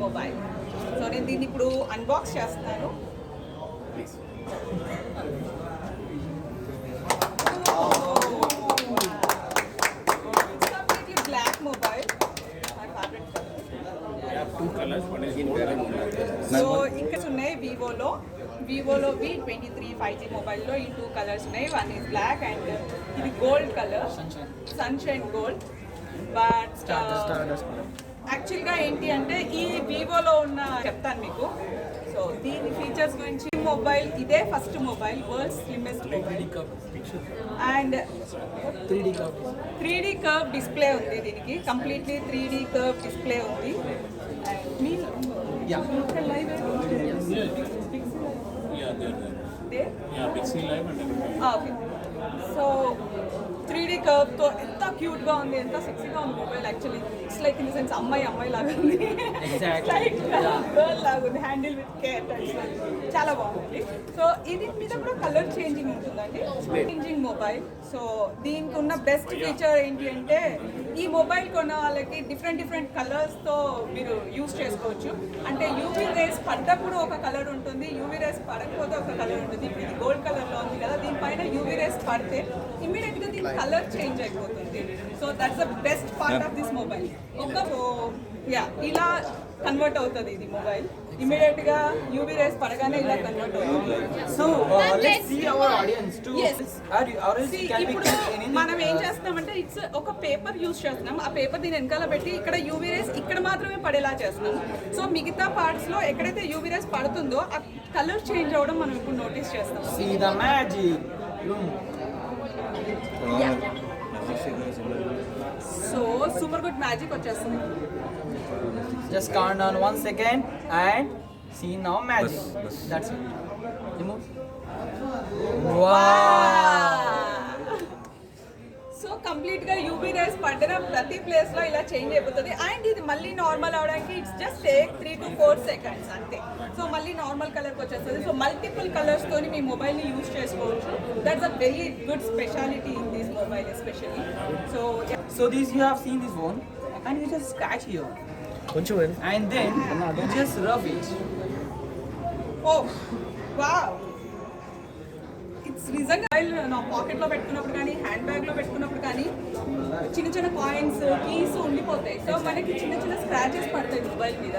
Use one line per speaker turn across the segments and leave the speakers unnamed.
Mobile. So నేను దీన్ని ఇప్పుడు అన్బాక్స్ చేస్తున్నాను. బ్లాక్ మొబైల్, సో ఇంకా ఉన్నాయి వివోలో V23 5G మొబైల్లో ఈ 2 కలర్స్ ఉన్నాయి. వన్ ఈజ్ బ్లాక్ అండ్ ఇది gold colour, sunshine gold. But యాక్చువల్గా ఏంటి అంటే ఈ వివోలో ఉన్న చెప్తాను మీకు. సో దీని ఫీచర్స్ గురించి, మొబైల్ ఇదే first mobile, world slimmest mobile and 3D curve display ఉంది. దీనికి కంప్లీట్లీ 3D కర్వ్ డిస్ప్లే ఉంది. సో 3D కర్వ్తో ఎంత క్యూట్గా ఉంది, ఎంత సెక్సీగా ఉంది mobile. Actually it's like in the sense అమ్మాయి లాగా ఉంది, లైక్ గర్ల్ లాగా ఉంది. హ్యాండిల్ విత్ కేర్, చాలా బాగుంది. సో ఇది మీద కూడా కలర్ చేంజింగ్ ఉంటుందండి, చేంజింగ్ మొబైల్. సో దీనికి ఉన్న బెస్ట్ ఫీచర్ ఏంటి అంటే ఈ మొబైల్ కొన్న వాళ్ళకి డిఫరెంట్ కలర్స్తో మీరు యూజ్ చేసుకోవచ్చు. అంటే యూవీ రేస్ పడ్డప్పుడు ఒక కలర్ ఉంటుంది, యూవీ రేస్ పడకపోతే ఒక కలర్ ఉంటుంది. ఇప్పుడు ఇది గోల్డ్ కలర్లో ఉంది కదా, దీనిపైన యూవీ రేస్ పడితే ఇమ్మీడియట్గా దీని కలర్ చేంజ్ అయిపోతుంది. So that's the best part of this mobile. ఇలా కన్వర్ట్ అవుతుంది ఇది మొబైల్. ఇమీడియట్ గా యూవీ రేస్ పడగానే ఇలా కన్వర్ట్ అవుతుంది.
So let's see our audience to
మనం ఏం చేస్తామంటే ఇట్స్ ఒక పేపర్ యూజ్ చేస్తున్నాం. ఆ పేపర్ దీని వెనకాల పెట్టి ఇక్కడ యూవీ రేస్ ఇక్కడ మాత్రమే పడేలా చేస్తున్నాం. సో మిగతా పార్ట్స్ లో ఎక్కడైతే యూవీ రేస్ పడుతుందో ఆ కలర్ చేంజ్ అవ్వడం మనం ఇప్పుడు నోటీస్ చేస్తాం.
See the magic.
So super good magic వచ్చేస్తుంది.
Just count down 1 second and see now magic. That's it. Remove. Wow.
So complete గా యూవీ రేస్ పడిన ప్రతి ప్లేస్ లో ఇలా చేంజ్ అయిపోతుంది. అండ్ ఇది మళ్ళీ నార్మల్ అవడానికి it's just take 3 to 4 seconds అంతే. సో మళ్ళీ నార్మల్ కలర్కి వచ్చేస్తుంది. సో మల్టిపుల్ కలర్స్ తోని మీ మొబైల్ ని యూజ్ చేసుకోవచ్చు. That's a very good speciality in this mobile especially.
So this you have seen this one and you just scratch here. And then you just rub it.
Oh wow, it's నిజంగా నా పాకెట్లో పెట్టుకున్నప్పుడు కానీ hand బ్యాగ్లో పెట్టుకున్నప్పుడు కానీ చిన్న coins keys ఉండిపోతాయి. సో మనకి చిన్న స్క్రాచెస్ పడతాయి మొబైల్ మీద.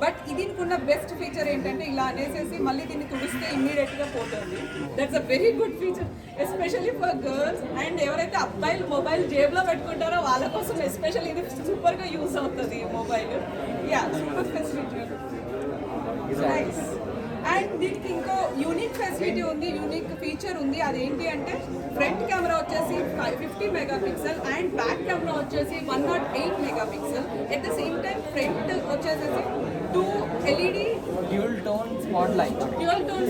బట్ దీనికి ఉన్న బెస్ట్ ఫీచర్ ఏంటంటే ఇలా అనేసేసి మళ్ళీ దీన్ని తుడిస్తే ఇమ్మీడియట్గా పోతుంది. That's a very good feature especially for girls. And ఎవరైతే అబ్బాయిలు మొబైల్ జేబులో పెట్టుకుంటారో వాళ్ళ కోసం ఎస్పెషల్లీ ఇది సూపర్గా యూస్ అవుతుంది ఈ mobile. Super facility. Nice. And దీనికి ఇంకో యూనిక్ ఫెసిలిటీ ఉంది, యూనిక్ ఫీచర్ ఉంది. అదేంటి అంటే ఫ్రంట్ కెమెరా వచ్చేసి 50 మెగాపిక్సెల్ అండ్ బ్యాక్ కెమెరా వచ్చేసి 108 megapixel. At the same time front వచ్చేసి 2 LED
dual tone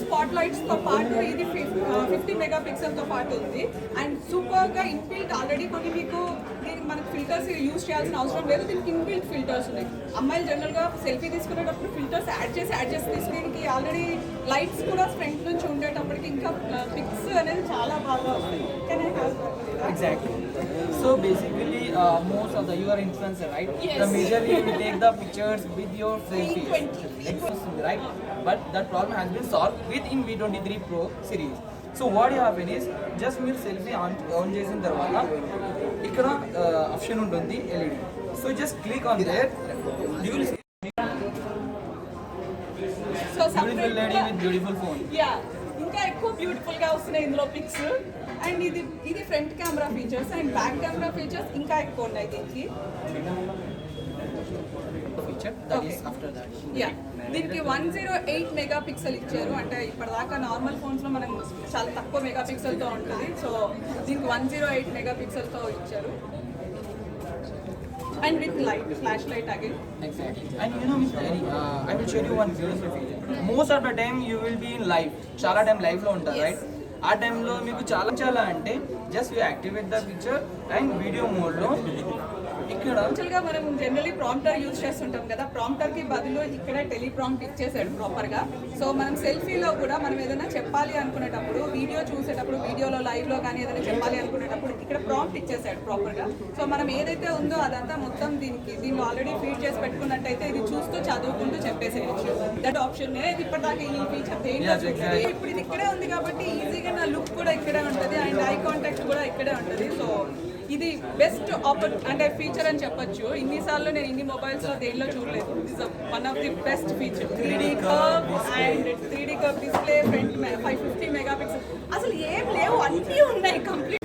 spot lights తో పాటు ఇది 50 మెగాపిక్సెల్ తో పాటు ఉంది. అండ్ సూపర్ గా ఇన్బిల్ట్ ఆల్రెడీ కొన్ని మీకు దీనికి మనకి ఫిల్టర్స్ యూజ్ చేయాల్సిన అవసరం లేదు. దీనికి ఇన్బిల్ట్ ఫిల్టర్స్ ఉన్నాయి. అమ్మాయిలు జనరల్ గా సెల్ఫీ తీసుకునేటప్పుడు ఫిల్టర్స్ యాడ్ చేసి తీసుకునేకి ఆల్రెడీ లైట్స్ కూడా ఫ్రంట్ నుంచి ఉండేటప్పటికి ఇంకా పిక్స్ అనేది చాలా బాగా వస్తాయి.
Exactly. So basically, most of you are influencer, right?
Yes.
The majorly you take the pictures with your selfies, right? But that problem has been solved within V23 Pro series. So what you happen is just మీరు selfie on చేసిన తర్వాత ఇక్కడ option ఉంటుంది LED. So just click on that. You will see beautiful lady with beautiful phone.
ఇంకా ఎక్కువ beautiful గా వస్తున్నాయి ఇందులో పిక్స్. అండ్ ఇది front camera features and back camera features ఇంకా ఎక్కువ ఉన్నాయి దీనికి. దీనికి 108 మెగాపిక్సెల్ ఇచ్చారు. అంటే ఇప్పటిదాకా నార్మల్ ఫోన్స్ లో మనం చాలా తక్కువ మెగాపిక్సెల్ తో ఉంటుంది. సో దీనికి 108 మెగాపిక్సెల్ తో ఇచ్చారు. And with light, flashlight again.
Exactly. And you know, Miss Terry, I will show you one beautiful feature. Most of the time you will be in live, చాలా టైం లైవ్ లో ఉంటారు, right? ఆ టైంలో మీకు చాలా అంటే just you activate the picture and video మోడ్లో ఇక్కడ
యాక్చువల్గా మనం జనరలీ ప్రాంప్టర్ యూజ్ చేస్తుంటాం కదా, ప్రాంప్టర్కి బదులు ఇక్కడ టెలిప్రాంప్ట్ ఇచ్చేసాడు ప్రాపర్గా. సో మనం సెల్ఫీలో కూడా మనం ఏదైనా చెప్పాలి అనుకునేటప్పుడు, వీడియో చూసేటప్పుడు, వీడియోలో లైవ్లో కానీ ఏదైనా చెప్పాలి అనుకునేటప్పుడు ఇక్కడ ప్రాంప్ట్ ఇచ్చేసాడు ప్రాపర్గా. సో మనం ఏదైతే ఉందో అదంతా మొత్తం దీనిలో ఆల్రెడీ ఫీడ్ చేసి పెట్టుకున్నట్టయితే ఇది చూస్తూ చదువుకుంటూ చెప్పేసేయచ్చు. దట్ ఆప్షన్ ఇది ఇప్పటిదాకా ఈ ఫీచర్ ఇప్పుడు ఇది ఇక్కడే ఉంది కాబట్టి ఈజీగా నా లుక్ కూడా ఇక్కడే ఉంటుంది అండ్ ఐ కాంటాక్ట్ కూడా ఇక్కడే ఉంటుంది. సో ఇది బెస్ట్ అంటే ఫీచర్ అని చెప్పొచ్చు. ఇన్నిసార్లు నేను ఇన్ని మొబైల్స్లో దేనిలో చూడలేదు. It's one of the best feature. 3D curve and 3D curve display, front 550 megapixel, అసలు ఏం లేవు, అన్నీ ఉన్నాయి కంప్లీట్.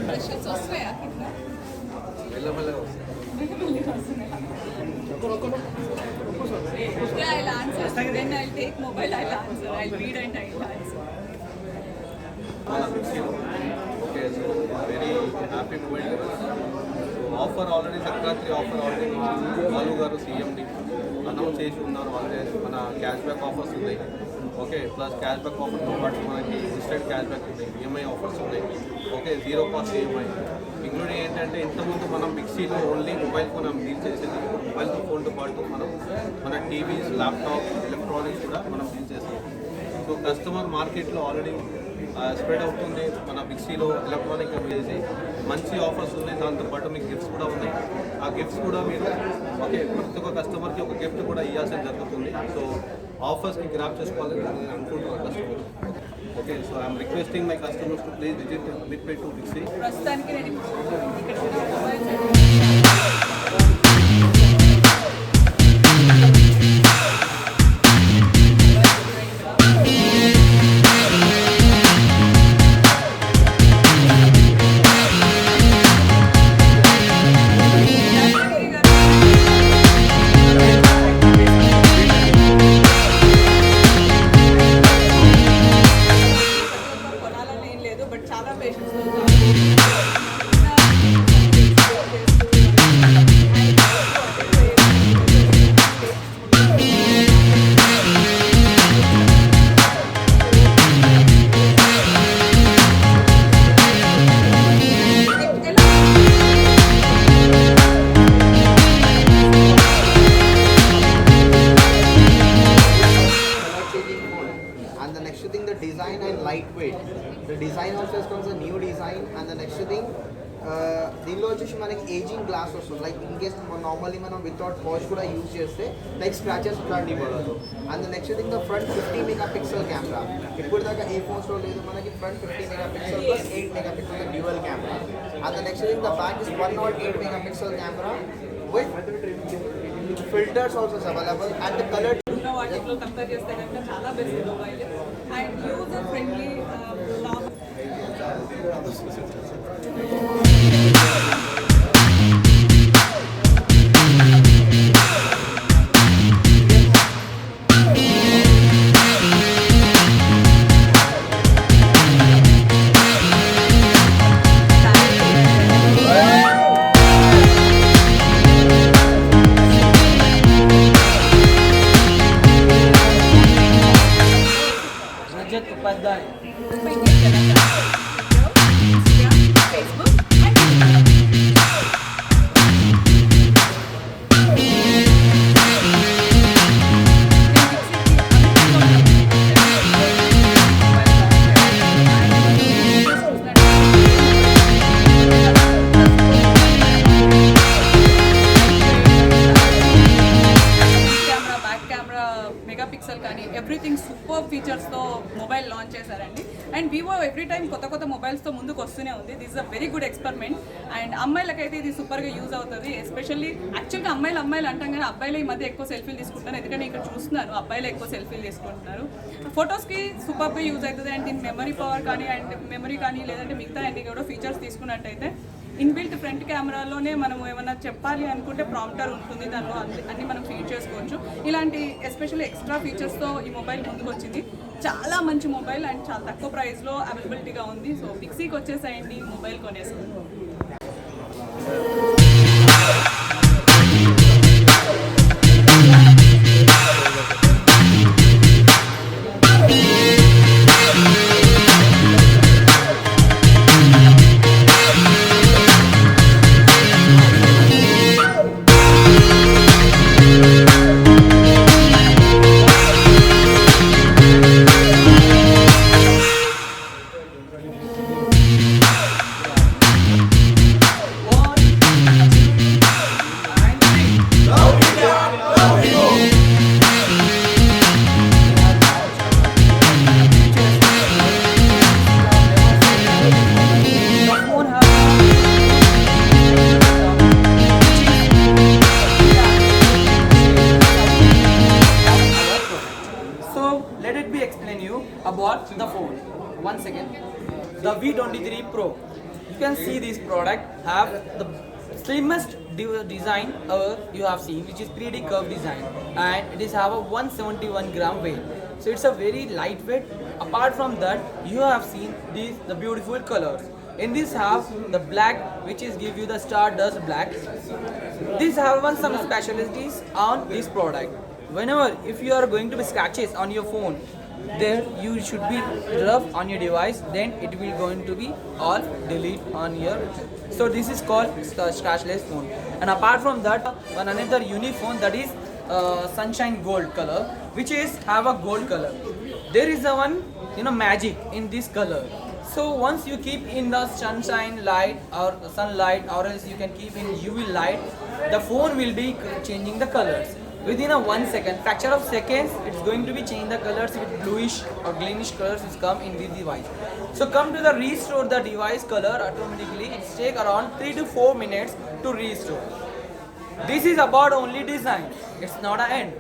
Questions వస్తున్నాయా కింద? Yeah, I'll answer. Then I'll take mobile, I'll answer. I'll read and I'll answer.
Okay, so very happy moment. Offer already Sankranti offer already Balu గారు CMD announce చేసి ఉన్నారు. ఆల్రెడీ మన క్యాష్ బ్యాక్ ఆఫర్స్ ఉన్నాయి. Okay, plus cash back ఆఫర్తో పాటు మనకి instant cash back ఉన్నాయి, EMI offers ఉన్నాయి. Okay, 0 cost EMI including ఏంటంటే ఇంతకుముందు మనం మిక్సీలో ఓన్లీ మొబైల్ ఫోన్ డీల్ చేసేది. మొబైల్ ఫోన్తో పాటు మన టీవీస్, ల్యాప్టాప్, ఎలక్ట్రానిక్స్ కూడా మనం డీల్ చేస్తాం. సో కస్టమర్ మార్కెట్లో ఆల్రెడీ స్ప్రెడ్ అవుతుంది. మన మిక్సీలో ఎలక్ట్రానిక్ వేసి మంచి ఆఫర్స్ ఉన్నాయి. దాంతోపాటు మీకు గిఫ్ట్స్ కూడా ఉన్నాయి. ఆ గిఫ్ట్స్ కూడా మీరు ఓకే ప్రతి ఒక్క కస్టమర్కి ఒక గిఫ్ట్ కూడా ఇవ్వాల్సి జరుగుతుంది. సో ఆఫర్స్ని గ్రాప్ చేసుకోవాలని నేను అనుకుంటున్నాను customer. Okay, so I'm requesting my customers to please visit మిడ్పే టు మిక్సీ.
ప్రస్తుతానికి నేను ఇక్కడ మొబైల్స్ కొనాలని ఏం లేదు, బట్ చాలా patients
and the next thing, the design and lightweight. The design also comes a new design, and the next thing, దీనిలో వచ్చేసి మనకి ఏజింగ్ గ్లాస్ వస్తుంది. లైక్ ఇన్ కేస్ నార్మల్లీ మనం వితౌట్ వాష్ కూడా యూజ్ చేస్తే లైక్ స్క్రాచెస్ ఇట్లాంటి ఇవ్వదు. And the next thing, the front 50 megapixel camera. ఇప్పుడు దాకా ఏ ఫోన్స్లో లేదు మనకి front 50 megapixel plus 8 megapixel dual camera. And the next thing, the back is 108 megapixel camera with filters also is available and the color
ఉన్న వాటిలో compare చేస్తే కనుక చాలా best mobile and user friendly.
Rajat Upadhyay.
Instagram. Megapixel కానీ everything super ఫీచర్స్తో mobile launch చేశారండి. And Vivo every time కొత్త మొబైల్స్తో ముందుకు వస్తూనే ఉంది. This is a very good experiment. And అమ్మాయిలకైతే ఇది సూపర్గా యూజ్ అవుతుంది. ఎస్పెషల్లీ యాక్చువల్గా అమ్మాయిలు అంటాం కానీ అబ్బాయిలు ఈ మధ్య ఎక్కువ సెల్ఫీలు తీసుకుంటారు. ఎందుకంటే ఇక్కడ చూస్తున్నాను అబ్బాయిలు ఎక్కువ సెల్ఫీలు తీసుకుంటున్నారు. ఫొటోస్కి సూపర్గా యూజ్ అవుతుంది. అండ్ దీని మెమరీ పవర్ కానీ అండ్ మెమరీ కానీ లేదంటే మిగతా అన్ని కూడా ఫీచర్స్ తీసుకున్నట్టయితే ఇన్బిల్ట్ ఫ్రంట్ కెమెరాలోనే మనం ఏమైనా చెప్పాలి అనుకుంటే ప్రాంప్టర్ ఉంటుంది. దానిలో అన్ని మనం ఫీడ్ చేసుకోవచ్చు. ఇలాంటి ఎస్పెషల్లీ ఎక్స్ట్రా ఫీచర్స్తో ఈ మొబైల్ ముందుకు వచ్చింది. చాలా మంచి మొబైల్ అండ్ చాలా తక్కువ ప్రైస్లో అవైలబిలిటీగా ఉంది. సో పిక్సీకి వచ్చేసేయండి, mobile కొనేసుకోండి.
Let it be explain you about the phone. One second. The V23 Pro. You can see this product have the slimmest design ever you have seen, which is 3D curve design, and it is have a 171 gram weight. So it's a very lightweight. Apart from that, you have seen the beautiful colors. In this have the black, which is give you the Stardust black. This have some specialties on this product. Whenever if you are going to be scratches on your phone, there you should be rough on your device, then it will going to be all delete on your. So this is called scratchless phone. And apart from that, one another unique phone, that is sunshine gold color, which is have a gold color. There is a one magic in this color. So once you keep in the sunshine light or sunlight, or else you can keep in UV light, the phone will be changing the colors. Within a 1 second, fraction of seconds, it's going to be change the colors with bluish or greenish colors which come in this device. So come to the restore the device color automatically. It take around 3 to 4 minutes to restore. This is about only design. It's not an end.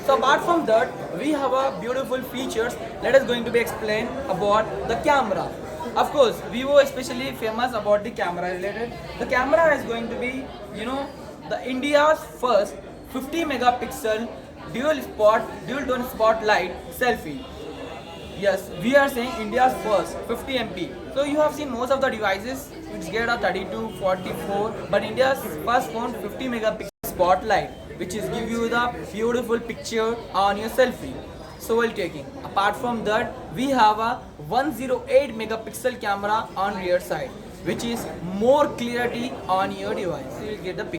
So apart from that, we have a beautiful features. Let us going to be explain about the camera. Of course, Vivo especially famous about the camera related. The camera is going to be, the India's first 50 megapixel dual tone spotlight selfie. Yes, we are saying India's first 50 MP. So you have seen most of the devices which get a 32, 44, but India's first phone 50 megapixel spotlight, which is give you the beautiful picture on your selfie. So while taking. Apart from that, we have a 108 megapixel camera on rear side, which is more clarity on your device. So you will get the picture.